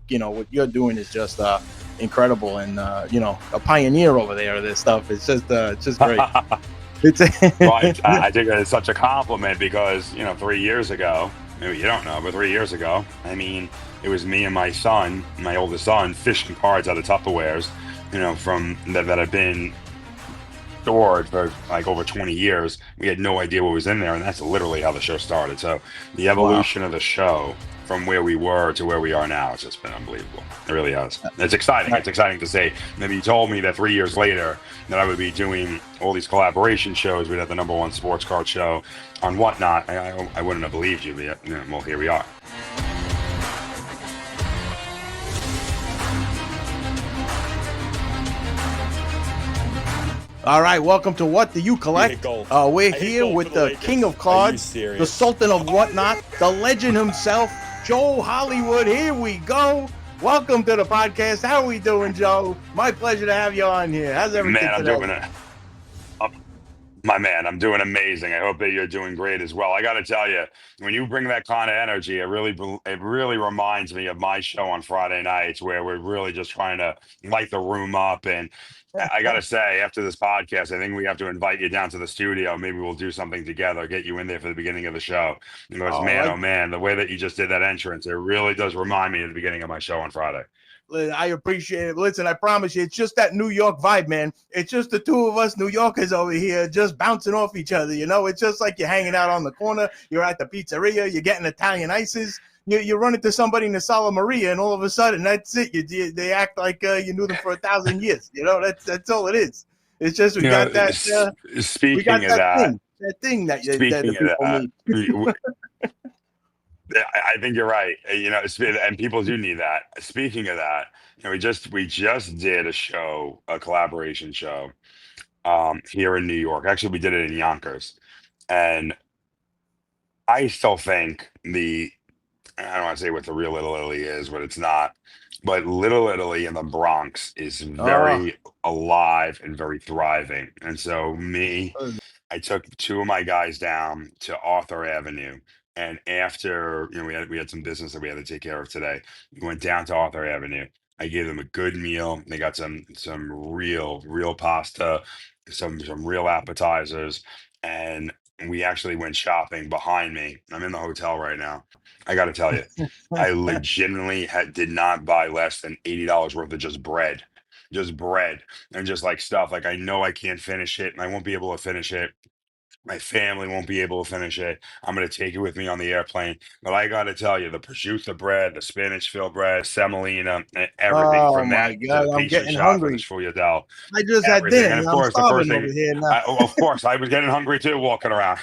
what you're doing is just incredible, and a pioneer over there. This stuff, it's just great. It's Right. I think it's such a compliment because 3 years ago, maybe you don't know, but 3 years ago, I mean, it was me and my son, my oldest son, fishing cards out of Tupperwares, from that have been stored for like over 20 years. We had no idea what was in there, and that's literally how the show started. So the Wow. evolution of the show from where we were to where we are now, it's just been unbelievable. It really has. It's exciting. It's exciting to say. Maybe you told me that 3 years later that I would be doing all these collaboration shows. We'd have the #1 sports card show on WhatNot. I wouldn't have believed you, but well, here we are. All right, welcome to What Do You Collect? We're here with the king of cards, the sultan of WhatNot, the legend himself, Joe Hollywood. Here we go. Welcome to the podcast. How are we doing, Joe? My pleasure to have you on here. How's everything today? I'm doing it. My man, I'm doing amazing. I hope that you're doing great as well. I got to tell you, when you bring that kind of energy, it really reminds me of my show on Friday nights, where we're really just trying to light the room up. And I got to say, after this podcast, I think we have to invite you down to the studio. Maybe we'll do something together, get you in there for the beginning of the show. Because oh man, the way that you just did that entrance, it really does remind me of the beginning of my show on Friday. I appreciate it. Listen, I promise you, it's just that New York vibe, man. It's just the two of us New Yorkers over here just bouncing off each other. It's just like you're hanging out on the corner. You're at the pizzeria. You're getting Italian ices. You run into somebody in the Sala Maria, and all of a sudden, that's it. They act like you knew them for 1,000 years. That's all it is. It's just we got that. Speaking of that, thing that speaking of that. I think you're right. And people do need that. Speaking of that, we just did a collaboration show here in New York. Actually, we did it in Yonkers, and I still think I don't want to say what the real Little Italy is, but it's not. But Little Italy in the Bronx is very alive and very thriving. And so I took two of my guys down to Arthur Avenue. And after we had some business that we had to take care of today, we went down to Arthur Avenue. I gave them a good meal. They got some real pasta, some real appetizers, and we actually went shopping behind me. I'm in the hotel right now. I got to tell you, I legitimately did not buy less than $80 worth of just bread, and just like stuff. Like, I know I can't finish it, and I won't be able to finish it. My family won't be able to finish it. I'm going to take it with me on the airplane. But I got to tell you, the prosciutto bread, the spinach filled bread, semolina, and everything from that to the pastry shop and the sfogliatelle. I just had dinner. And of course, the first thing, of course, I was getting hungry too walking around.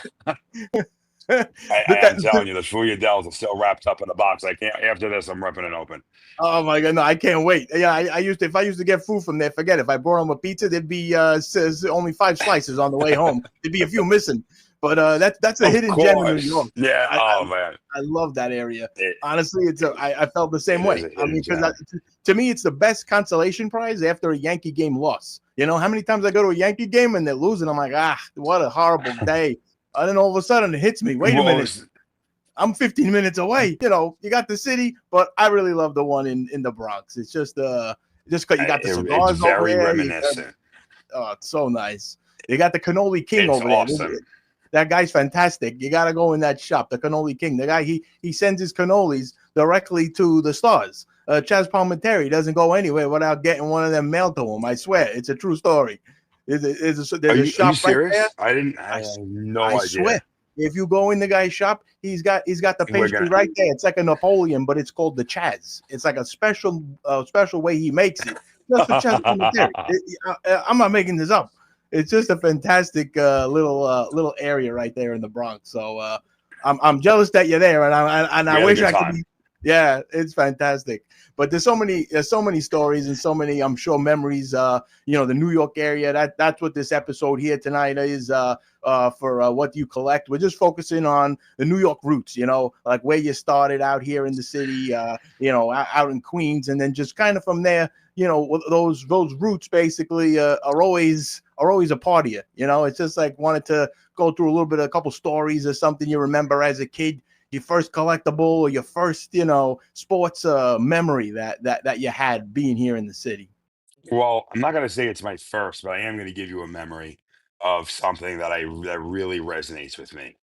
I am telling you, the sfogliatelles are still wrapped up in the box. I can't. After this, I'm ripping it open. Oh my God, no, I can't wait. Yeah, if I used to get food from there, forget it. If I brought home a pizza, there'd be only 5 slices on the way home. There'd be a few missing. But that's a hidden gem in New York. Yeah. Man, I love that area. Honestly, I felt the same way. I mean, because to me, it's the best consolation prize after a Yankee game loss. How many times I go to a Yankee game and they're losing? I'm like, what a horrible day. And then all of a sudden it hits me. Wait a minute. I'm 15 minutes away. You got the city, but I really love the one in the Bronx. It's just because you got the cigars. It's very reminiscent. It's so nice. You got the Cannoli King over awesome. there. That guy's fantastic. You got to go in that shop, the Cannoli King. The guy, he sends his cannolis directly to the stars. Chaz Palminteri doesn't go anywhere without getting one of them mailed to him. I swear, it's a true story. There's a shop right there. I had no idea. I swear. If you go in the guy's shop, he's got the pastry right there. It's like a Napoleon, but it's called the Chaz. It's like a special way he makes it. Just for Chaz. I'm not making this up. It's just a fantastic little area right there in the Bronx. So I'm jealous that you're there, and I wish I could be. Yeah, it's fantastic. But there's so many stories and so many, I'm sure, memories. The New York area. That's what this episode here tonight is for What Do You Collect. We're just focusing on the New York roots. Like where you started out here in the city. Out in Queens, and then just kind of from there. Those roots basically are always a part of you. It's just like wanted to go through a couple stories or something you remember as a kid. your first collectible or your first, sports memory that you had being here in the city? Well, I'm not going to say it's my first, but I am going to give you a memory of something that really resonates with me.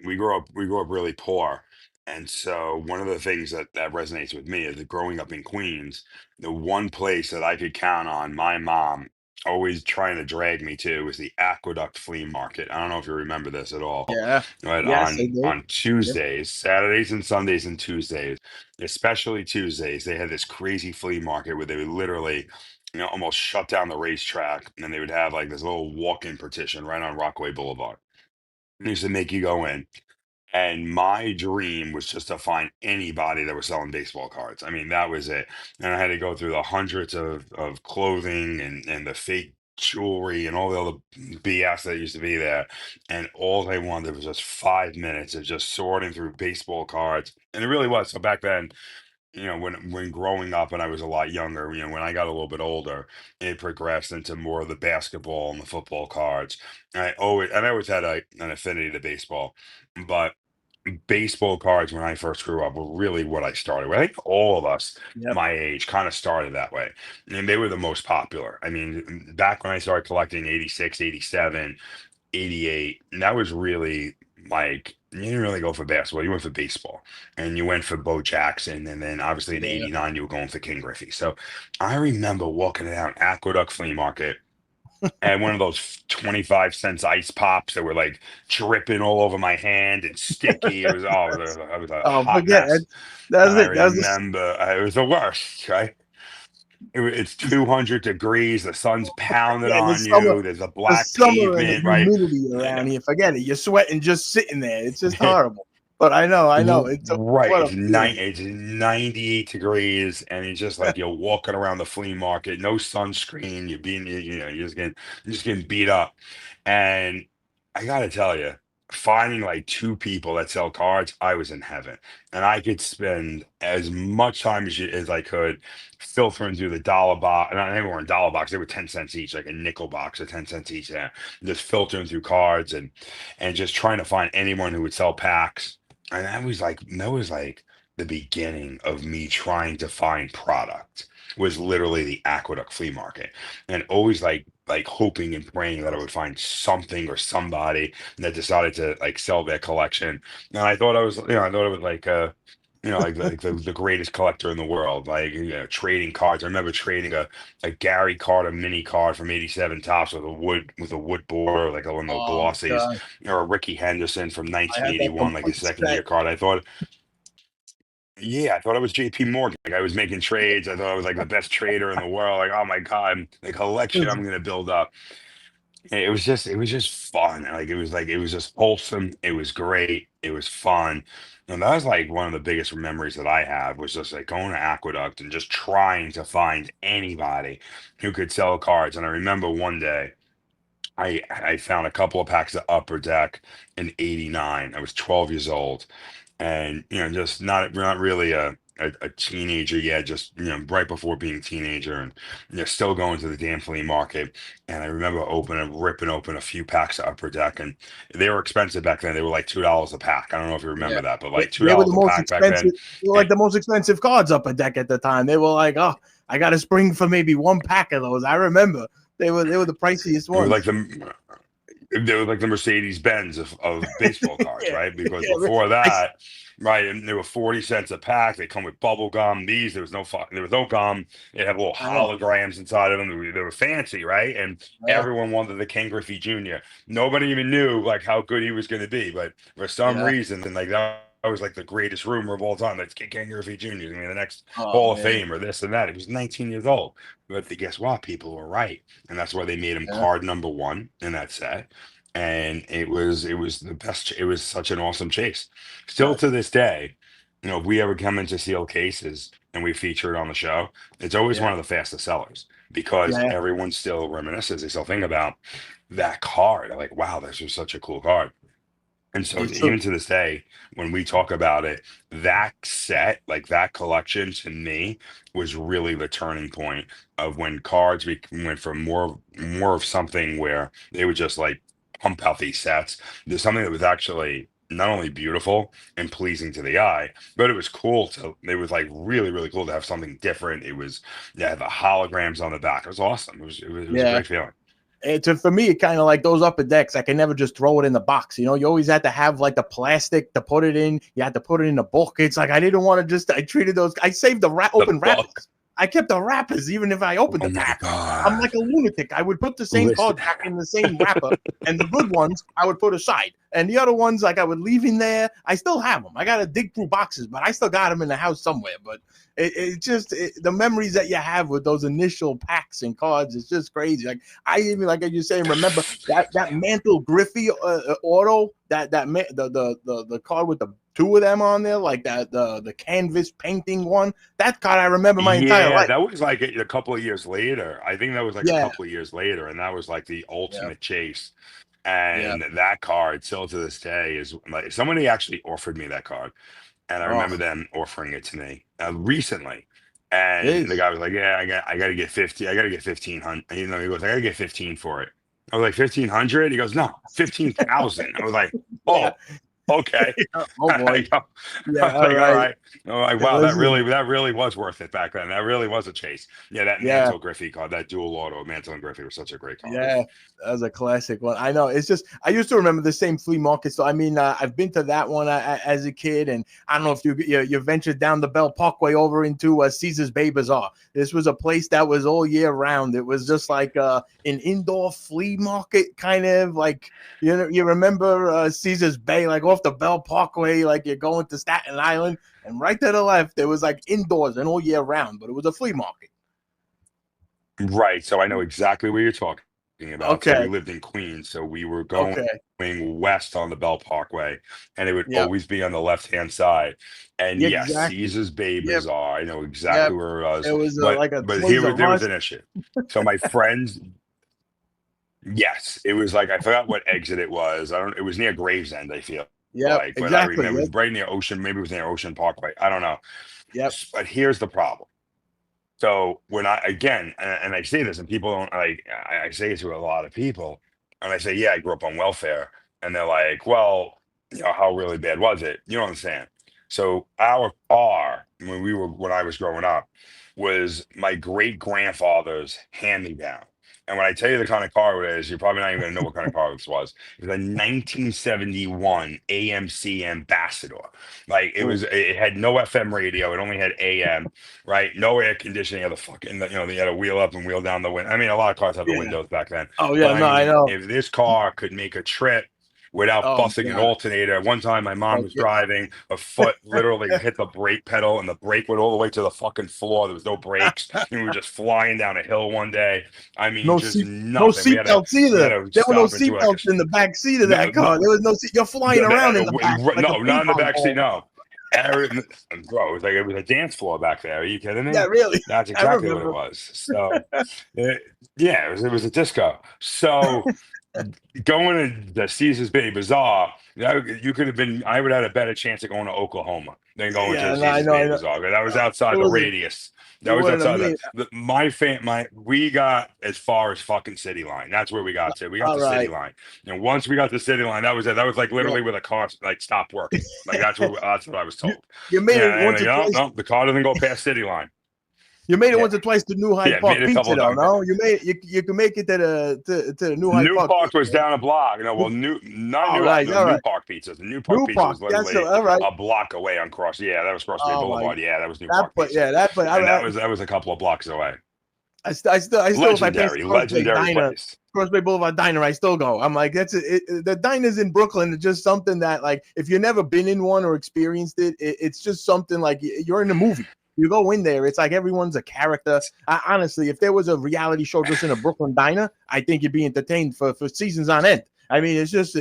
We grew up really poor, and so one of the things that resonates with me is that growing up in Queens, the one place that I could count on my mom always trying to drag me to was the Aqueduct Flea Market. I don't know if you remember this at all, Yeah. right? Yes, I do. On Yep. Tuesdays, Saturdays and Sundays and Tuesdays, especially Tuesdays, they had this crazy flea market where they would literally almost shut down the racetrack, and they would have like this little walk-in partition right on Rockaway Boulevard. They used to make you go in, and my dream was just to find anybody that was selling baseball cards. I mean, that was it. And I had to go through the hundreds of clothing and the fake jewelry and all the other BS that used to be there. And all they wanted was just 5 minutes of just sorting through baseball cards. And it really was. So back then, when growing up and I was a lot younger, when I got a little bit older, it progressed into more of the basketball and the football cards. And I always had an affinity to baseball, but baseball cards when I first grew up were really what I started with. I think all of us Yep. my age kind of started that way. And they were the most popular. I mean, back when I started collecting 86, 87, 88, and that was really like you didn't really go for basketball, you went for baseball. And you went for Bo Jackson, and then obviously in Yeah. 89 you were going for King Griffey. So I remember walking down Aqueduct Flea Market and one of those 25 cents ice pops that were like dripping all over my hand and sticky. It was I was a Oh, hot forget mess. it. That's And I it. That's the remember it was the worst, right? It's 200 degrees, the sun's pounding yeah, on you, there's a the black summer and the pavement, right? humidity I know. around here. Forget it. You're sweating just sitting there. It's just horrible. But I know. Right. What a feeling. It's 98 degrees, and it's just like you're walking around the flea market, no sunscreen, you're just getting beat up. And I gotta tell you, finding like two people that sell cards, I was in heaven. And I could spend as much time as I could filtering through the dollar box. And they weren't dollar box, they were 10 cents each, like a nickel box of 10 cents each there. Just filtering through cards and just trying to find anyone who would sell packs. And that was like the beginning of me trying to find product, was literally the Aqueduct Flea Market. And always like hoping and praying that I would find something or somebody that decided to like sell their collection. And I thought it was like like the greatest collector in the world, like trading cards. I remember trading a Gary card, a mini card from 87 tops with a wood border, like one of the Oh glossies, God. or a Ricky Henderson from I had that for 1981, like a months. second year card. I thought I was JP Morgan. Like I was making trades. I thought I was like the best trader in the world. Like, oh my God, the collection I'm gonna build up. And it was just fun. It was just wholesome. It was great. It was fun. And that was like one of the biggest memories that I have, was just like going to Aqueduct and just trying to find anybody who could sell cards. And I remember one day I found a couple of packs of Upper Deck in '89. I was 12 years old, and just not really a teenager yet, just right before being a teenager, and still going to the damn flea market. And I remember ripping open a few packs of Upper Deck, and they were expensive back then. They were like $2 a pack. I don't know if you Yeah. remember that, but They, like two they were the dollars a most pack back expensive. then. They were And like the most expensive cards up a deck at the time. They were like, oh, I got to spring for maybe one pack of those. I remember they were the priciest it was like ones. the they were like the Mercedes Benz of baseball cards, Yeah, right? Because yeah. before I, that, right, and they were 40 cents a pack. They come with bubble gum. There was no gum. They had little I know. holograms inside of them. They were fancy, right? And Yeah, everyone wanted the Ken Griffey Jr. Nobody even knew like how good he was going to be, but for some yeah. reason, like that was like the greatest rumor of all time. That's Ken Griffey Jr. is going to be the next Oh Hall of man. Fame or this and that. He was 19 years old. But guess what? People were right. And that's why they made him Yeah, card number one in that set. And it was the best. It was such an awesome chase. Still right. to this day, if we ever come into sealed cases and we feature it on the show, it's always Yeah, one of the fastest sellers, because yeah. everyone still reminisces. They still think about that card. They're like, wow, this was such a cool card. And so It's true. even to this day, when we talk about it, that set, like that collection to me was really the turning point of when went from more of something where they would just like pump out these sets. There's something that was actually not only beautiful and pleasing to the eye, but it was cool to. It was like really, really cool to have something different. It was, yeah, the holograms on the back. It was awesome. It was a Yeah. great feeling. For me, it kind of like those upper decks. I can never just throw it in the box. You know, you always had to have like the plastic to put it in. You had to put it in a book. It's like I didn't want to just. I treated those. I saved the open wrappers. I kept the wrappers even if I opened the pack. I'm like a lunatic. I would put the same card back in the same wrapper, and the good ones I would put aside, and the other ones like I would leave in there. I still have them. I got to dig through boxes, but I still got them in the house somewhere. But the memories that you have with those initial packs and cards is just crazy. Like I even like you saying, remember that Mantle Griffey auto the card with the two of them on there, like that the canvas painting one. That card I remember my entire life. That was like a couple of years later. I think that was like a couple of years later, and that was like the ultimate chase. And that card, still to this day, is like somebody actually offered me that card, and I remember them offering it to me recently. And the guy was like, "Yeah, I got to get 50. I got to get 1,500." You know, he goes, "I got to get 15 for it." I was like, 1,500. He goes, "No, 15,000." I was like, "Oh." Okay. Oh boy. All right. Oh, like, wow, that really was worth it back then. That really was a chase. Yeah, that Mantle Griffey card, that dual auto Mantle and Griffey was such a great card. Yeah, that was a classic one. I know. It's just I used to remember the same flea market. So I mean, I've been to that one as a kid, and I don't know if you ventured down the Bell Parkway over into Caesar's Bay Bazaar. This was a place that was all year round. It was just like an indoor flea market, kind of like you remember Caesar's Bay, like off the Bell Parkway, like you're going to Staten Island, and right to the left, it was like indoors and all year round, but it was a flea market. Right. So I know exactly what you're talking about. Okay. So we lived in Queens, so we were going west on the Bell Parkway, and it would always be on the left-hand side. And Caesar's Bay Bazaar. I know exactly where it was. It was but there was an issue. So my friends. Yes, it was like I forgot what exit it was. It was near Gravesend, I feel. Yeah, but exactly. I remember it was right near Ocean. Maybe it was near Ocean Parkway. I don't know. Yep. But here's the problem. So when I say this, and people don't like, I say it to a lot of people, and I say, yeah, I grew up on welfare, and they're like, well, how really bad was it? You don't understand. So our car, when I was growing up, was my great grandfather's hand-me-down. And when I tell you the kind of car it is, you're probably not even going to know what kind of car this was. It was a 1971 AMC Ambassador. Like it had no FM radio. It only had AM, right? No air conditioning. Of the fucking, they had a wheel up and wheel down the window. I mean, a lot of cars have the windows back then. Oh yeah, I know. If this car could make a trip without busting an alternator. One time my mom was driving, a foot literally hit the brake pedal, and the brake went all the way to the fucking floor. There was no brakes. And we were just flying down a hill one day. I mean, no seatbelts either. There were no seatbelts in the back seat of that car. There was no seat. You're flying around in the back. No, not in the back seat, no. Bro, it was a dance floor back there. Are you kidding me? Yeah, really. That's exactly what it was. So, it was a disco. So, going to the Caesar's Bay Bazaar, you could have been. I would have had a better chance of going to Oklahoma than going to the Caesar's Bay Bazaar. That was outside the radius. That was outside. We got as far as fucking City Line. That's where we got to. We got the City Line, and once we got the City Line, that was it. That was like literally where the car like stopped working. Like that's what I was told. You made it once or twice. No, the car doesn't go past City Line. You made it once or twice to New Hyde Park Pizza, though. No, you can make it to the New Hyde Park. New Park was down a block. New Park Pizza. The New Park Pizza was literally a block away on Cross. Yeah, that was Cross Bay Boulevard. Yeah, that was New Park Pizza. Yeah, that was a couple of blocks away. I still legendary place. Cross Bay Boulevard Diner, I still go. I'm like, the diners in Brooklyn are just something that, like, if you've never been in one or experienced it, it's just something like you're in a movie. You go in there, it's like everyone's a character. Honestly, if there was a reality show just in a Brooklyn diner, I think you'd be entertained for seasons on end. I mean, it's just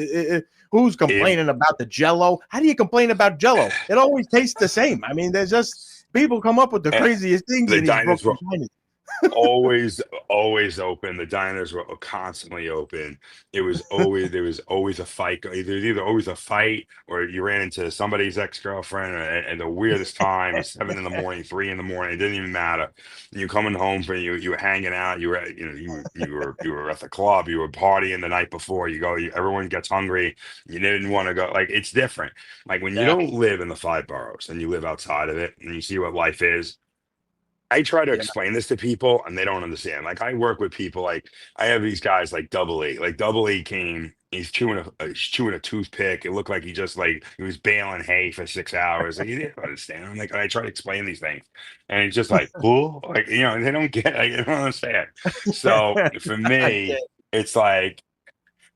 who's complaining about the Jell-O? How do you complain about Jell-O? It always tastes the same. I mean, there's just people come up with the craziest things in these Brooklyn diners. always open. The diners were constantly open. There was always a fight. There was either always a fight or you ran into somebody's ex-girlfriend at the weirdest time, 7 in the morning, 3 in the morning. It didn't even matter. And you coming home from you were hanging out. You were you were at the club. You were partying the night before. Everyone gets hungry. You didn't want to go. Like it's different. Like when you Yeah. don't live in the five boroughs and you live outside of it and you see what life is. I try to Yeah. explain this to people and they don't understand. Like I work with people like I have these guys like Double E. Like Double E came, he's chewing a toothpick. It looked like he was baling hay for 6 hours. Like you didn't understand. I'm like I try to explain these things. And it's just like, cool. Like, they don't get it. Like, they don't understand. So for I me, get it's like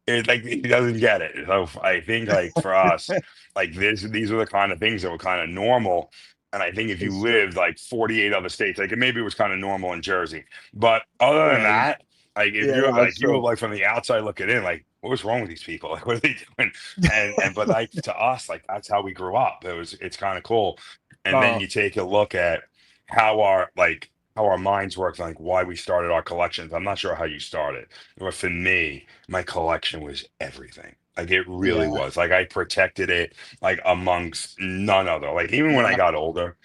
he doesn't get it. So I think like for us, like these are the kind of things that were kind of normal. And I think if you it's true. lived like 48 other states, like maybe it was kind of normal in Jersey. But other than Yeah, that, like if yeah, you're no, like it's you were true. like from the outside looking in, like what's wrong with these people? Like what are they doing? And but like to us, like that's how we grew up. It's kind of cool. And then Uh, you take a look at how our minds work, like why we started our collections. I'm not sure how you started, but for me, my collection was everything. Like it really yeah, was. Like I protected it like amongst none other. Like even when I yeah, got older,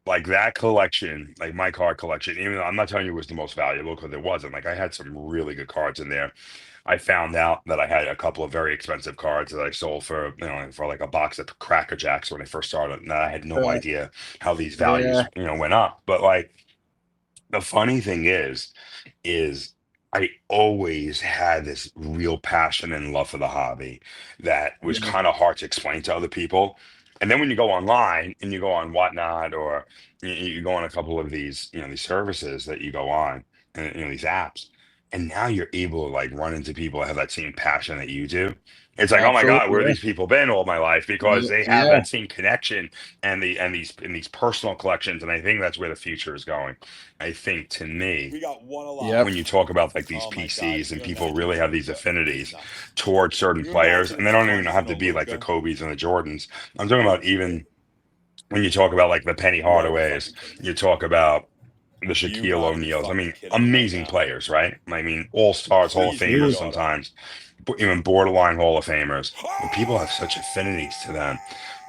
like that collection, like my card collection, even though I'm not telling you it was the most valuable because it wasn't. Like I had some really good cards in there. I found out that I had a couple of very expensive cards that I sold for, for like a box of Cracker Jacks when I first started. And I had no uh, idea how these yeah, values, went up. But like the funny thing is I always had this real passion and love for the hobby that was yeah, kind of hard to explain to other people. And then when you go online and you go on WhatNot or you go on a couple of these, these services that you go on and these apps, and now you're able to like run into people that have that same passion that you do. It's like, oh my God, absolutely. where have Yeah, these people been all my life? Because yeah, they have yeah, that same connection and these personal collections. And I think that's where the future is going. I think to me, yep. when you talk about like these PCs and people really have these affinities towards certain players, and they don't even have to be like the Kobe's and the Jordans. I'm talking about even when you talk about like the Penny Hardaways, you talk about the Shaquille O'Neals. I mean, amazing players, right? I mean, all stars, Hall of Famers Absolutely. sometimes, even borderline Hall of Famers. But people have such affinities to them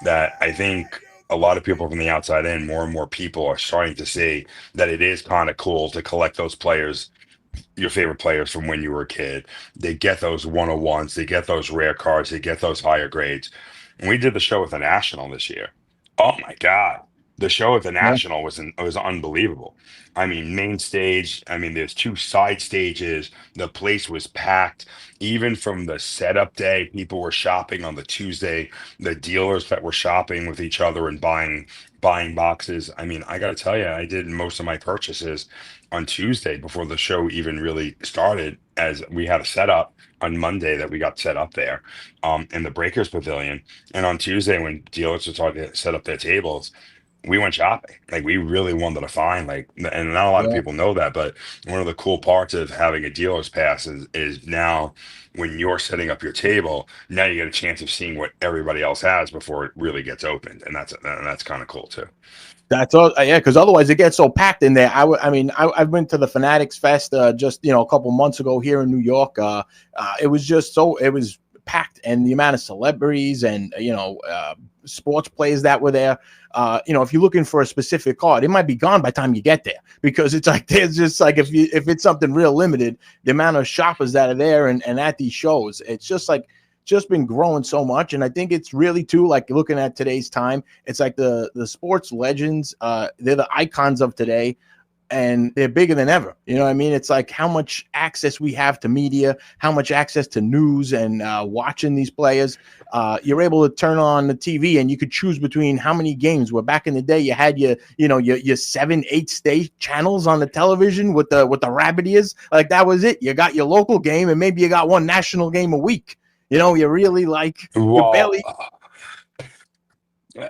that I think a lot of people from the outside in, more and more people are starting to see that it is kind of cool to collect those players, your favorite players from when you were a kid. They get those 101s, they get those rare cards, they get those higher grades. And we did the show with the National this year. Oh my God. The show at the Yeah, National was unbelievable. I mean, main stage, I mean, there's two side stages. The place was packed. Even from the setup day, people were shopping on the Tuesday. The dealers that were shopping with each other and buying boxes. I mean, I got to tell you, I did most of my purchases on Tuesday before the show even really started, as we had a setup on Monday that we got set up there in the Breakers Pavilion. And on Tuesday, when dealers were starting to set up their tables, we went shopping. Like we really wanted to find and not a lot of yeah. people know that, but one of the cool parts of having a dealer's pass is now when you're setting up your table, now you get a chance of seeing what everybody else has before it really gets opened, and that's kind of cool too. That's all. Yeah, because otherwise it gets so packed in there. I mean, I went to the Fanatics Fest just a couple months ago here in New York. It was just it was packed, and the amount of celebrities and sports players that were there. If you're looking for a specific card, it might be gone by the time you get there because it's like there's just like if it's something real limited, the amount of shoppers that are there and at these shows, it's just been growing so much. And I think it's really too, like looking at today's time, it's like the sports legends, they're the icons of today and they're bigger than ever. You know what I mean? It's like how much access we have to media, how much access to news and watching these players. You're able to turn on the TV and you could choose between how many games. Where back in the day you had your 7-8 state channels on the television with the rabbit ears. Like that was it. You got your local game and maybe you got one national game a week. You really like you Well, barely.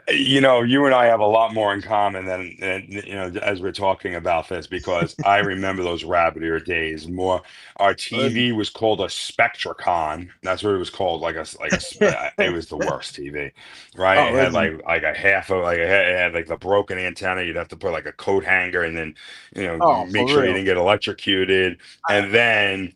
You know, you and I have a lot more in common than you know, as we're talking about this, because I remember those rabbit ear days more. Our TV was called a Spectracon. That's what it was called. It was the worst TV, right? Oh, It had listen. like a half of it had like the broken antenna. You'd have to put like a coat hanger, and then you know Oh, make for sure you real. didn't get electrocuted, and then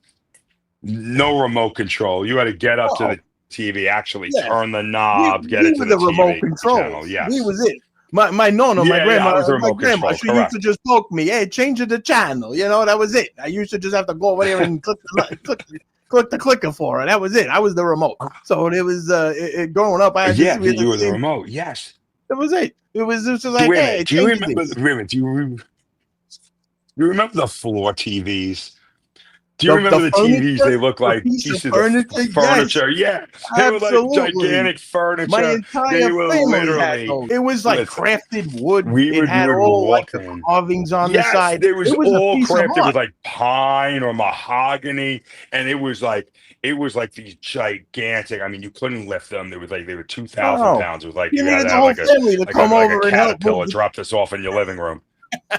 no remote control. You had to get up to Oh, the TV, actually yeah. turn the We knob, get we it to were the the remote TV channel. controls. We Yes. was it. My nonna, Yeah, yeah, I was the my remote grandma, control, she used to correct. just poke me, hey, change it to channel. You know, that was it. I used to just have to go over there and click the clicker for her. That was it. I was the remote. So it was growing up, I had to Yeah, see you were the the remote. Yes. that was it. It was just like, Wait a hey, minute. Do you change remember? this. Wait a minute. You remember the floor TVs? Do you The remember the TVs? furniture, They look the like piece of pieces of furniture, yes, furniture. Yeah, they were like absolutely. gigantic My furniture. They entire were family had literally. those. It was like Listen, crafted wood. It you had would all like walk the in. carvings on the Yes, side. there was It was a all piece of crafted art. with like pine or mahogany, and it was like these gigantic. I mean, you couldn't lift them. They were 2,000 No, pounds. It was like you you had needed to the have whole family to come like a over and help move. caterpillar drop this off in your living room.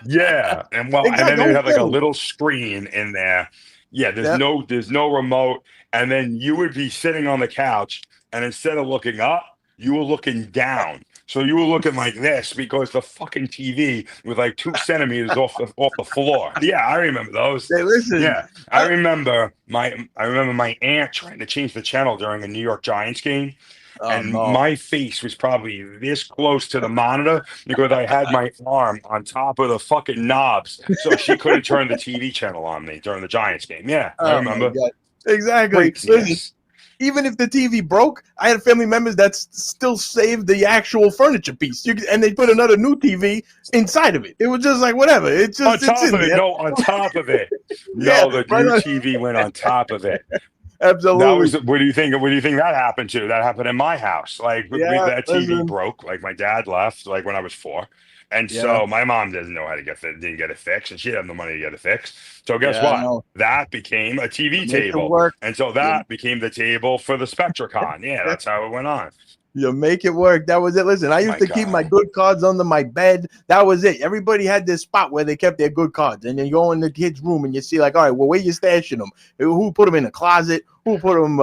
Yeah, and Exactly, then the they whole have like a family. little screen in there. Yeah, Yeah. there's no remote, and then you would be sitting on the couch, and instead of looking up, you were looking down. So you were looking like this because the fucking TV was like 2 centimeters off the floor. Yeah, I remember those. Hey, listen. Yeah, I remember my aunt trying to change the channel during a New York Giants game, Oh and no. my face was probably this close to the monitor because I had my arm on top of the fucking knobs, so she couldn't turn the TV channel on me during the Giants game. Yeah, I Oh my remember. god. Exactly. Listen, Craziness. even if the TV broke, I had family members that still saved the actual furniture piece. And they put another new TV inside of it. It was just like whatever. On It's top in of it, there. no, on top of it. Yeah, No, the right new on. TV went on top of it. That Absolutely. was what do you think? What do you think that happened to? That happened in my house. Yeah. That TV Listen. broke. Like my dad left like when I was 4, and Yeah. so my mom doesn't know how to didn't get it fixed, and she didn't have no money to get it fixed. So guess Yeah. what? No. That became a You TV make it table, work. and so You, that became the table for the Spectracon. Yeah, that's how it went on. you make it work. That was it. Listen, I used My to keep my God. good cards under my bed. That was it. Everybody had this spot where they kept their good cards. And then you go in the kid's room and you see, like, all right, well, where you stashing them? Who put them in a closet? Who put them,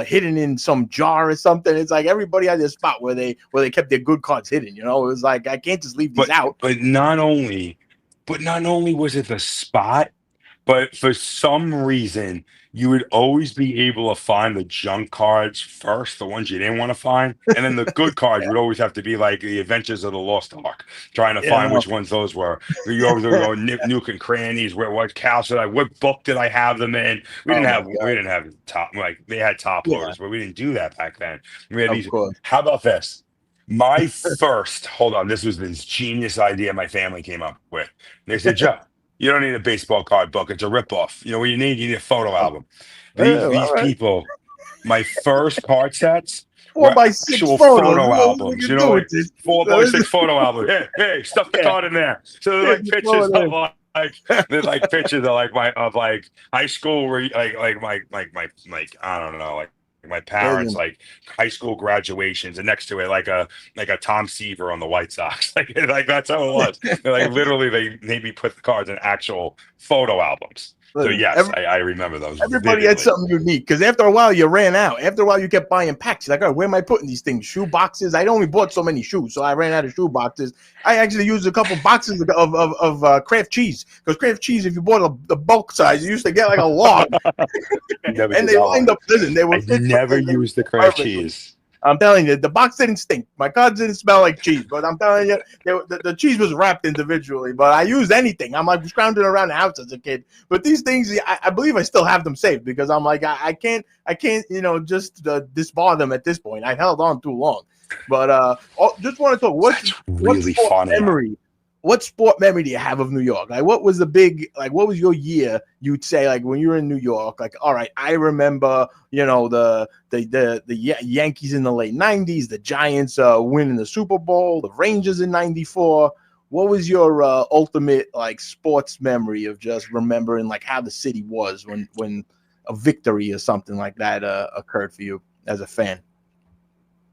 hidden in some jar or something? It's like everybody had this spot where they kept their good cards hidden. You know, it was like I can't just leave these But out. but not only was it the spot. But for some reason, you would always be able to find the junk cards first, the ones you didn't want to find. And then the good cards would always have to be like the Adventures of the Lost Ark, trying to Yeah, find no. which ones those were. You always go nook and crannies. What couch did what book did I have them in? Oh my We god. didn't have top, like they had top Yeah, loaders, but we didn't do that back then. We had of these. course. How about this? My first, hold on, this was this genius idea my family came up with. They said, Joe, you don't need a baseball card book. It's a ripoff. You know what you need a photo album. Oh, These all right. people, my first card sets Four were by six actual photos. photo What we albums. You can know, do with like this? 4x6 photo album. Hey, stuff the Yeah, card in there. So they're yeah, like just throw pictures it of in. they're like pictures of like high school like I don't know my parents Listen, like high school graduations, and next to it like a Tom Seaver on the White Sox. Like that's how it was. They're like literally they maybe put the cards in actual photo albums. So listen, yes, I remember those everybody had vividly. something unique because after a while you ran out. After a while you kept buying packs. You're like, all right, where am I putting these things? Shoe boxes. I only bought so many shoes, so I ran out of shoe boxes. I actually used a couple boxes of Kraft cheese because Kraft cheese, if you bought the bulk size, you used to get like a log, Never and did they that one. lined up. Listen, they were I fit for never they used the fit Kraft perfectly. cheese. I'm telling you, the box didn't stink. My cards didn't smell like cheese, but I'm telling you, the cheese was wrapped individually. But I used anything. I'm like scrounging around the house as a kid. But these things, I believe I still have them saved because I'm like, I can't, just disbar them at this point. I held on too long. But just want to talk. That's What really sport funny. memory? What sport memory do you have of New York? Like, what was the big, like, what was your year? You'd say, like, when you were in New York, like, all right, I remember, the Yankees in the late '90s, the Giants winning the Super Bowl, the Rangers in '94. What was your ultimate like sports memory of just remembering like how the city was when a victory or something like that occurred for you as a fan?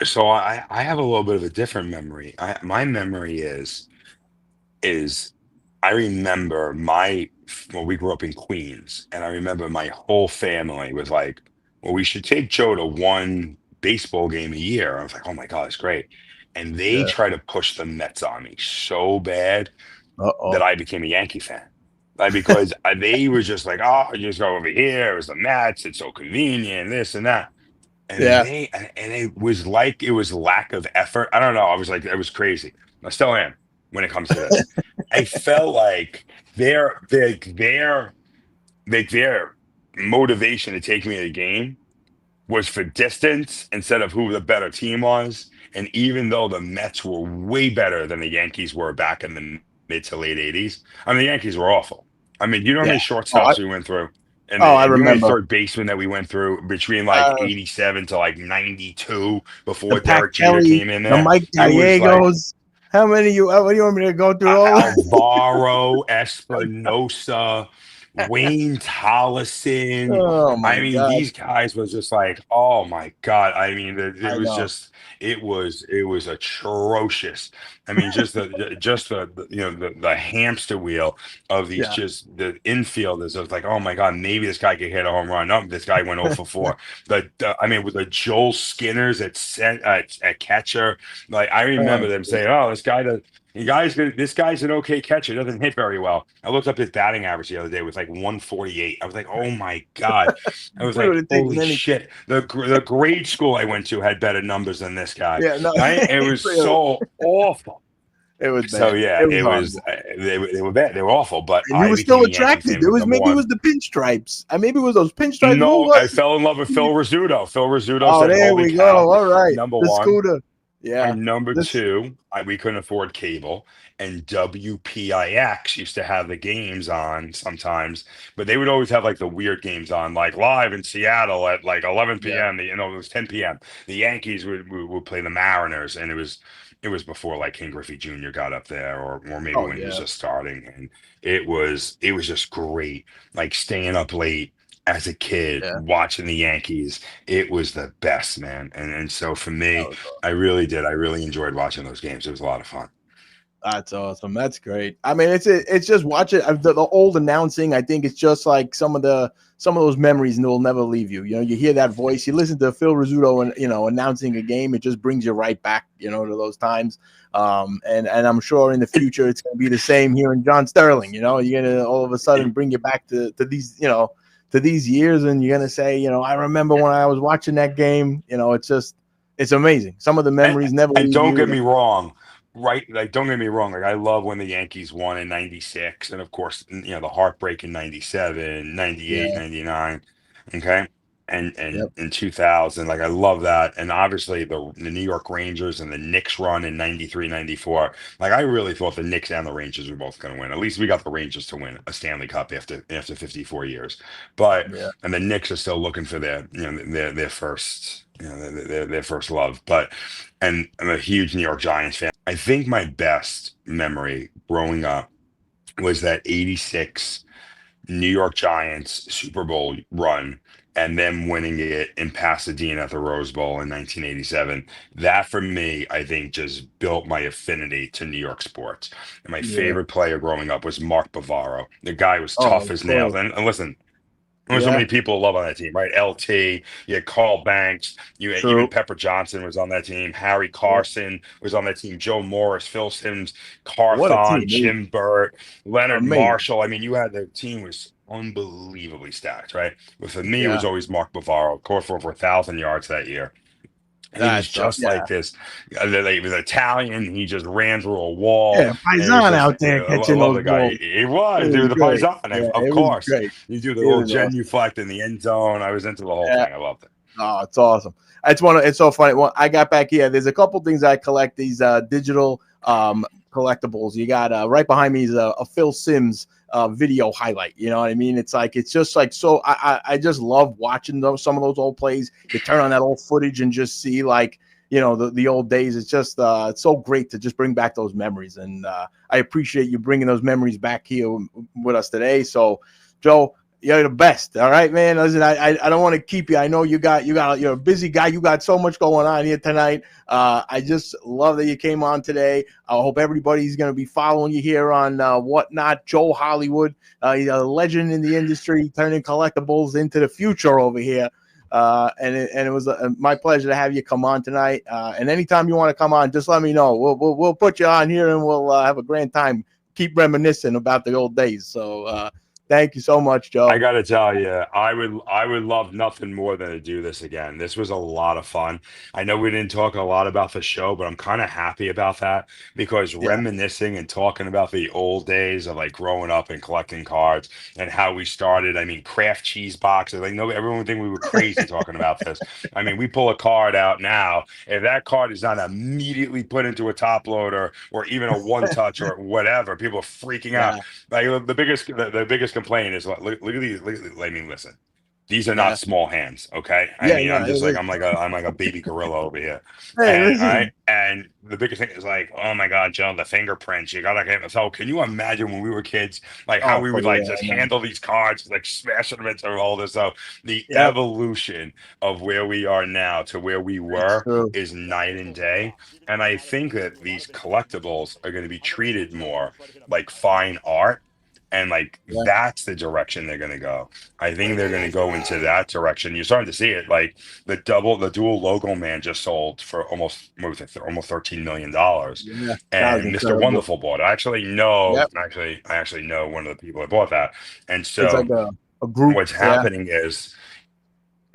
So I have a little bit of a different memory. My memory is I remember well, we grew up in Queens, and I remember my whole family was like, well, we should take Joe to one baseball game a year. I was like, oh my God, it's great. And they Yeah. tried to push the Mets on me so bad that Uh-oh. I became a Yankee fan. Like, because they were just like, oh, you just go over here. It was the Mets. It's so convenient, this and that. And Yeah. it was like it was lack of effort. I don't know. I was like, it was crazy. I still am when it comes to this. I felt like their motivation to take me to the game was for distance instead of who the better team was. And even though the Mets were way better than the Yankees were back in the mid to late 80s, I mean, the Yankees were awful. I mean, you know how Yeah. many shortstops we went through? Oh, I And you know how many remember. third basemen that we went through between like Uh, 87 to like 92 the before Pat Derek Jeter Kelly, came in the there? Mike It was like Gallegos. How many what do you want me to go through all? Alvaro, Espinosa, Wayne Tollison. Oh I my mean, God. these guys was just like, oh my God. I mean, it I was know. just, it was atrocious. I mean, just the hamster wheel of these Yeah. just the infielders. I was like, oh my God, maybe this guy could hit a home run. No, this guy went 0 for 4. I mean, with the Joel Skinners at catcher, like I Oh, remember them saying, "Oh, this guy's an okay catcher. Doesn't hit very well." I looked up his batting average the other day with like 148. I was like, "Oh my God!" I was we would like, have taken "Holy anything. shit!" The grade school I went to had better numbers than this guy. Yeah, no, Right? It was really, so awful. it was So bad. yeah, It was it was. horrible. They were bad. They were awful. But And you I were became still a Yankee attracted. fan It from was number maybe it one. was the pinstripes. Maybe it was those pinstripes. What No, I was fell in love with Phil it? Rizzuto. Phil Rizzuto Oh, said, there "Holy we go. cow!" All right. Number The one. scooter. Yeah. And number This two, we couldn't afford cable, and WPIX used to have the games on sometimes, but they would always have like the weird games on, like live in Seattle at like 11 yeah. p.m. You know, it was 10 p.m. The Yankees would play the Mariners, and it was before like King Griffey Jr. got up there, or maybe Oh when he was yeah. just starting, and it was just great, like staying up late as a kid Yeah. watching the Yankees. It was the best, man, and so for That me. was I really did. I really enjoyed watching those games. It was a lot of fun. That's awesome. That's great. I mean, it's just watch it. The old announcing. I think it's just like some of those memories, and it will never leave you. You know, you hear that voice, you listen to Phil Rizzuto, and announcing a game. It just brings you right back, to those times. And I'm sure in the future it's going to be the same here in John Sterling. You're gonna all of a sudden bring you back to these, to these years, and you're gonna say, I remember when I was watching that game. It's amazing. Some of the And, memories never and leave don't you. get me wrong, right? Like, don't get me wrong. Like, I love when the Yankees won in 96. And of course, the heartbreak in 97, '98, Yeah. '99. Okay. And Yep. in 2000, like, I love that. And obviously, the New York Rangers and the Knicks run in '93, '94. Like, I really thought the Knicks and the Rangers were both going to win. At least we got the Rangers to win a Stanley Cup after 54 years. But, Yeah. and the Knicks are still looking for their first, their first love. But, and I'm a huge New York Giants fan. I think my best memory growing up was that '86 New York Giants Super Bowl run and them winning it in Pasadena at the Rose Bowl in 1987. That for me, I think just built my affinity to New York sports. And my Yeah. favorite player growing up was Mark Bavaro. The guy was Oh, tough of as nails. course. And listen, there were so Yeah. many people to love on that team, right? LT, you had Carl Banks, you had even True. Pepper Johnson was on that team. Harry Yeah. Carson was on that team. Joe Morris, Phil Sims, What a Carthon, team. It was Jim Burt, Leonard amazing. Marshall. I mean, you had the team was unbelievably stacked, right? But for me, it was Yeah. always Mark Bavaro, caught for over 1,000 yards that year. And he was That's just yeah. like this. He was Italian. He just ran through a wall. Yeah. And it was Paisan just, out there I catching love those the guy. balls. He It was. He was was a great. Paisan, Yeah. of It was course. great. You do the It little was awesome. genuflect in the end zone. I was into the whole Yeah. thing. I loved it. Oh, it's awesome. It's so funny. Well, I got back here. There's a couple things I collect. These digital collectibles. You got right behind me is a Phil Sims video highlight. You know what I mean? It's just like so. I just love watching some of those old plays. You turn on that old footage and just see like the old days. It's just it's so great to just bring back those memories. And I appreciate you bringing those memories back here with us today. So, Joe, You're the best. All right, man. Listen, I don't want to keep you. I know you're a busy guy. You got so much going on here tonight. I just love that you came on today. I hope everybody's going to be following you here on WhatNot. Joe Hollywood, he's a legend in the industry, turning collectibles into the future over here. And it was my pleasure to have you come on tonight. And anytime you want to come on, just let me know. We'll put you on here and we'll have a grand time. Keep reminiscing about the old days. So thank you so much, Joe. I gotta tell you, I would love nothing more than to do this again. This was a lot of fun. I know we didn't talk a lot about the show, but I'm kind of happy about that because reminiscing and talking about the old days of like growing up and collecting cards and how we started. I mean, craft cheese boxes. Like everyone would think we were crazy talking about this. I mean, we pull a card out now. If that card is not immediately put into a top loader or even a one touch or whatever, people are freaking out. Like the biggest complaint is look at these. I mean, listen, these are not small hands, okay? I mean, I'm just like I'm like a baby gorilla over here. Hey, and the biggest thing is like, oh my God, Joe, the fingerprints. You gotta get. So can you imagine when we were kids, like how we would like just handle these cards, like smashing them into all this stuff? The evolution of where we are now to where we were is night and day. And I think that these collectibles are going to be treated more like fine art. And like that's the direction they're going to go. I think they're going to go into that direction. You're starting to see it. Like the dual logo man just sold for almost $13 million. And Mr. Wonderful bought it. I actually know. I actually know one of the people that bought that. And so it's like a group. What's happening is.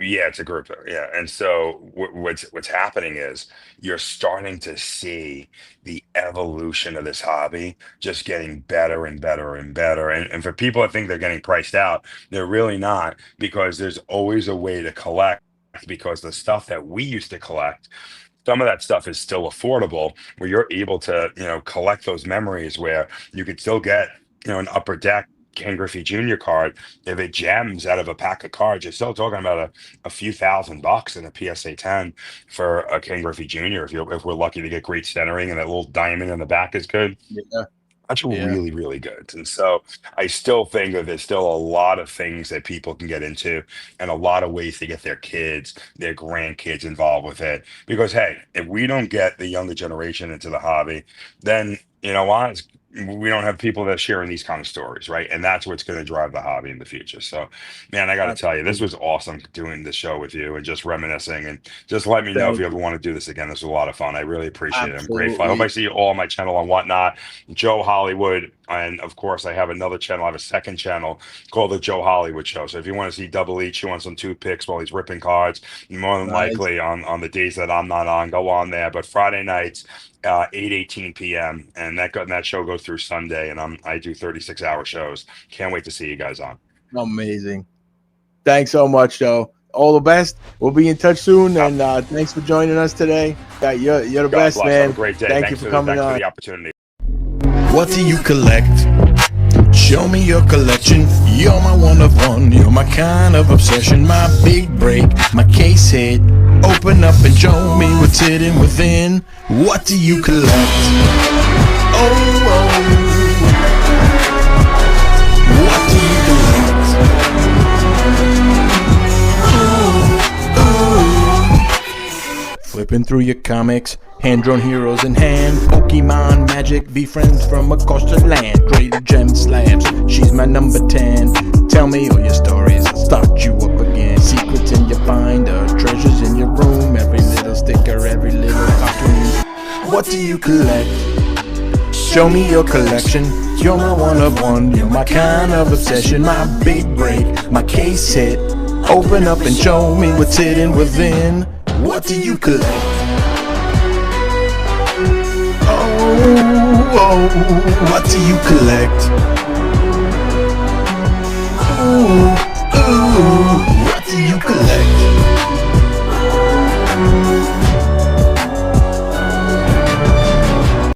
Yeah, it's a group. Yeah. And so what's happening is you're starting to see the evolution of this hobby just getting better and better and better. And for people that think they're getting priced out, they're really not, because there's always a way to collect, because the stuff that we used to collect, some of that stuff is still affordable, where you're able to, collect those memories where you could still get, an Upper Deck Ken Griffey Jr. card. If it gems out of a pack of cards, you're still talking about a few $1,000 in a PSA 10 for a Ken Griffey Jr. If we're lucky to get great centering and that little diamond in the back is good. That's really, really good. And so I still think that there's still a lot of things that people can get into and a lot of ways to get their kids, their grandkids involved with it. Because, hey, if we don't get the younger generation into the hobby, then you know what? We don't have people that are sharing these kind of stories, right? And that's what's going to drive the hobby in the future. So, man, I got to tell you, this was awesome doing this show with you and just reminiscing, and just let me know if you ever want to do this again. This was a lot of fun. I really appreciate it. I'm grateful. I hope I see you all on my channel on WhatNot, Joe Hollywood. And of course, I have another channel. I have a second channel called the Joe Hollywood Show. So if you want to see Double E chew on some toothpicks while he's ripping cards, more than likely on the days that I'm not on, go on there. But Friday nights, 8:18 p.m. and that show goes through Sunday, and I do 36-hour shows. Can't wait to see you guys on. Amazing. Thanks so much, Joe. All the best. We'll be in touch soon, and thanks for joining us today. You're the best, man. Have a great day. Thanks for coming on. For the opportunity. What do you collect? Show me your collection. You're my one of one. You're my kind of obsession. My big break, my case hit. Open up and show me what's hidden within. What do you collect? Oh. What do you collect? Flipping through your comics, hand-drawn heroes in hand, Pokemon, magic, be friends from across the land, graded gem slabs, she's my number 10. Tell me all your stories, I'll start you up again. Secrets in your binder, treasures in your room, every little sticker, every little cartoon. What do you collect? Show me your collection. You're my one of one, you're my kind of obsession. My big break, my case hit. Open up and show me what's hidden within. What do you collect? Oh, what do you collect?